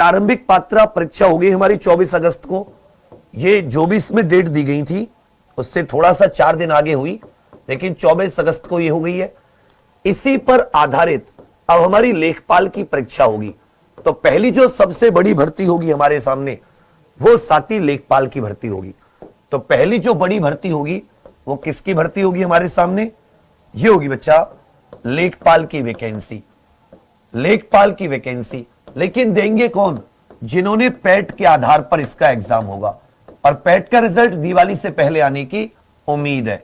प्रारंभिक पात्रता परीक्षा हो गई हमारी 24 अगस्त को। ये जो भी इसमें डेट दी गई थी उससे थोड़ा सा 4 दिन आगे हुई, लेकिन 24 अगस्त को ये हो गई है। इसी पर आधारित अब हमारी लेखपाल की परीक्षा होगी। तो पहली जो सबसे बड़ी भर्ती होगी हमारे सामने वो साथी लेखपाल की भर्ती होगी। तो पहली जो बड़ी भर्ती होगी वो किसकी भर्ती होगी हमारे सामने? ये होगी बच्चा लेखपाल की वैकेंसी। लेखपाल की वैकेंसी लेकिन देंगे कौन? जिन्होंने पैट के आधार पर इसका एग्जाम होगा, और पैट का रिजल्ट दिवाली से पहले आने की उम्मीद है।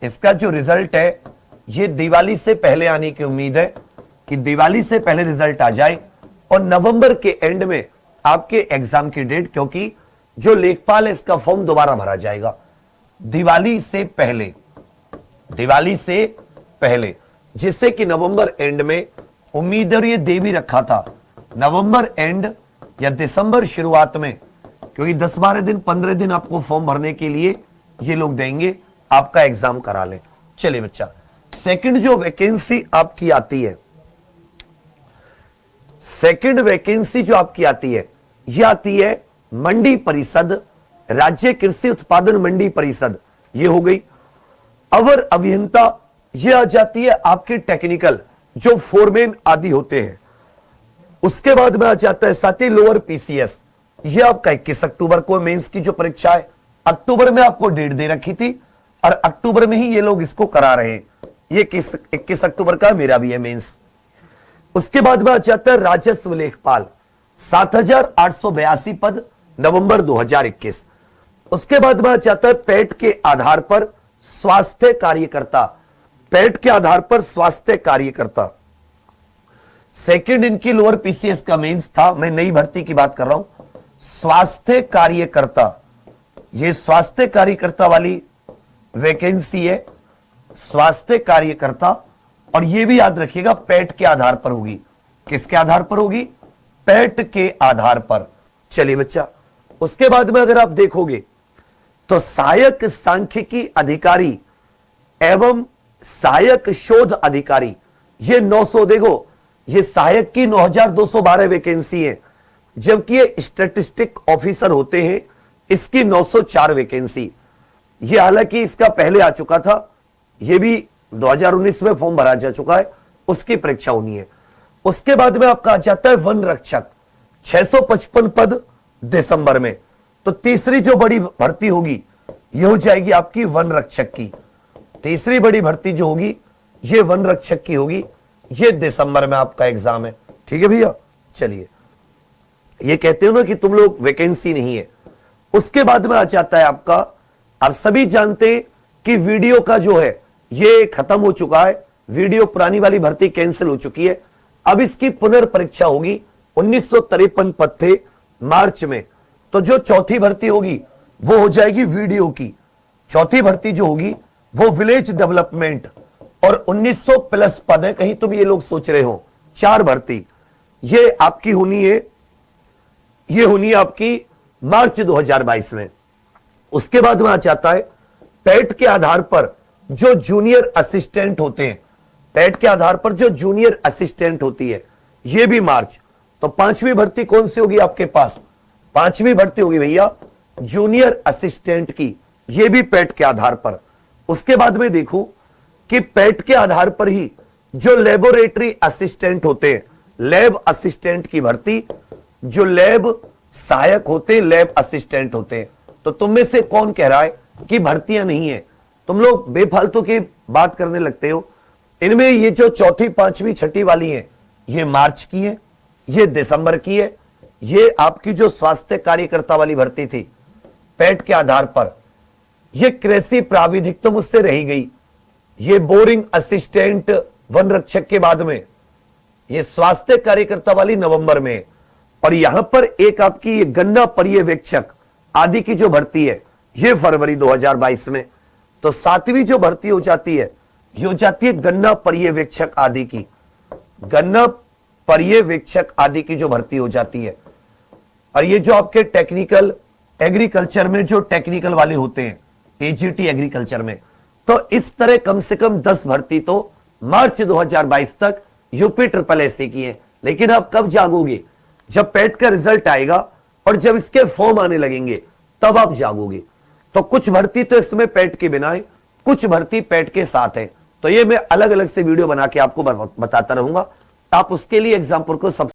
इसका जो रिजल्ट है ये दिवाली से पहले आने की उम्मीद है कि दिवाली से पहले रिजल्ट आ जाए और नवंबर के एंड में आपके एग्जाम की डेट, क्योंकि जो लेखपाल है इसका फॉर्म दोबारा भरा जाएगा दिवाली से पहले, दिवाली से पहले, जिससे कि नवंबर एंड में उम्मीद है। ये दे भी रखा था नवंबर एंड या दिसंबर शुरुआत में, क्योंकि 10-12 दिन 15 दिन आपको फॉर्म भरने के लिए ये लोग देंगे, आपका एग्जाम करा लें। चलिए बच्चा, सेकंड जो वैकेंसी आपकी आती है, सेकंड वैकेंसी जो आपकी आती है ये आती है मंडी परिषद, राज्य कृषि उत्पादन मंडी परिषद, ये हो गई। अवर अभियंता ये आ जाती है आपके टेक्निकल जो फोरमैन आदि होते हैं। उसके बाद में आ जाता है साथी लोअर पीसीएस, ये आपका 21 अक्टूबर को मेंस की जो परीक्षा है, अक्टूबर में आपको डेट दे रखी थी और अक्टूबर में ही ये लोग इसको करा रहे हैं। ये 21 अक्टूबर का मेरा भी है मेंस। उसके बाद में आ जाता है राजस्व लेखपाल, 7,882 पद, नवंबर 2021। उसके बाद में आ जाता है पैट के आधार पर स्वास्थ्य कार्यकर्ता, पैट के आधार पर स्वास्थ्य कार्यकर्ता। सेकंड इनकी लोअर पीसीएस का मेंस था, मैं नई भर्ती की बात कर रहा हूं। स्वास्थ्य कार्यकर्ता, ये स्वास्थ्य कार्यकर्ता वाली वैकेंसी है, स्वास्थ्य कार्यकर्ता। और ये भी याद रखिएगा पैट के आधार पर होगी। किसके आधार पर होगी? पैट के आधार पर। चलिए बच्चा, उसके बाद में अगर आप देखोगे तो सहायक सांख्यिकी अधिकारी एवं सहायक शोध अधिकारी, ये 900, देखो ये सहायक की 9,212 वैकेंसी है, जबकि ये स्टैटिस्टिक ऑफिसर होते हैं इसकी 904 वैकेंसी। ये हालांकि इसका पहले आ चुका था, ये भी 2019 में फॉर्म भरा जा चुका है, उसकी परीक्षा होनी है। उसके बाद में आपका आ जाता है वन रक्षक, 655 पद दिसंबर में। तो तीसरी जो बड़ी भर्ती होगी ये हो जाएगी आपकी वन रक्षक की। तीसरी बड़ी भर्ती जो होगी ये वन रक्षक की होगी, ये दिसंबर में आपका एग्जाम है। ठीक है भैया, चलिए, ये कहते हो ना कि तुम लोग वैकेंसी नहीं है। उसके बाद में आ जाता है आपका, आप सभी जानते हैं कि वीडियो का जो है ये खत्म हो चुका है, वीडियो पुरानी वाली भर्ती कैंसिल हो चुकी है। अब इसकी पुनर्परीक्षा होगी, 1953 पद थे मार्च में। तो जो चौथी भर्ती होगी वो हो जाएगी वीडियो की। चौथी भर्ती जो होगी वो विलेज डेवलपमेंट, और 1900 प्लस पद है। कहीं तुम ये लोग सोच रहे हो 4 भर्ती, ये आपकी होनी है, ये होनी है आपकी मार्च 2022 में। उसके बाद में आ जाता है पैट के आधार पर जो जूनियर असिस्टेंट होते हैं, पैट के आधार पर जो जूनियर असिस्टेंट होती है, ये भी मार्च। तो 5वीं भर्ती कौन सी होगी आपके पास? 5वीं भर्ती होगी भैया जूनियर असिस्टेंट की, ये भी पैट के आधार पर। उसके बाद में देखो कि पैट के आधार पर ही जो लेबोरेटरी असिस्टेंट होते हैं, लैब असिस्टेंट की भर्ती, जो लैब सहायक होते हैं, लैब असिस्टेंट होते हैं। तो तुम में से कौन कह रहा है कि भर्तियां नहीं है? तुम लोग बेफालतू की बात करने लगते हो। इनमें ये जो चौथी, 5वीं, 6ठी वाली है ये मार्च की है, ये दिसंबर की है। ये आपकी जो स्वास्थ्य कार्यकर्ता वाली भर्ती थी पैट के आधार पर, ये कृषि प्राविधिक तो मुझसे रही गई, ये बोरिंग असिस्टेंट वन रक्षक के बाद में ये स्वास्थ्य कार्यकर्ता वाली नवंबर में। और यहां पर एक आपकी ये गन्ना पर्यवेक्षक आदि की जो भर्ती है ये फरवरी 2022 में। तो 7वीं जो भर्ती हो जाती है ये हो जाती है गन्ना पर्यवेक्षक आदि की, गन्ना पर्यवेक्षक आदि की जो भर्ती हो जाती है। और ये जो आपके टेक्निकल एग्रीकल्चर में जो टेक्निकल वाले होते हैं, एजीटी एग्रीकल्चर में, तो इस तरह कम से कम 10 भर्ती तो मार्च 2022 तक यूपी SSS की है। लेकिन आप कब जागोगे? जब पेट का रिजल्ट आएगा और जब इसके फॉर्म आने लगेंगे तब आप जागोगे। तो कुछ भर्ती तो इसमें पेट के बिना है, कुछ भर्ती पेट के साथ है। तो ये मैं अलग अलग से वीडियो बना के आपको बताता रहूंगा। आप उसके लिए एग्जाम्पल को सब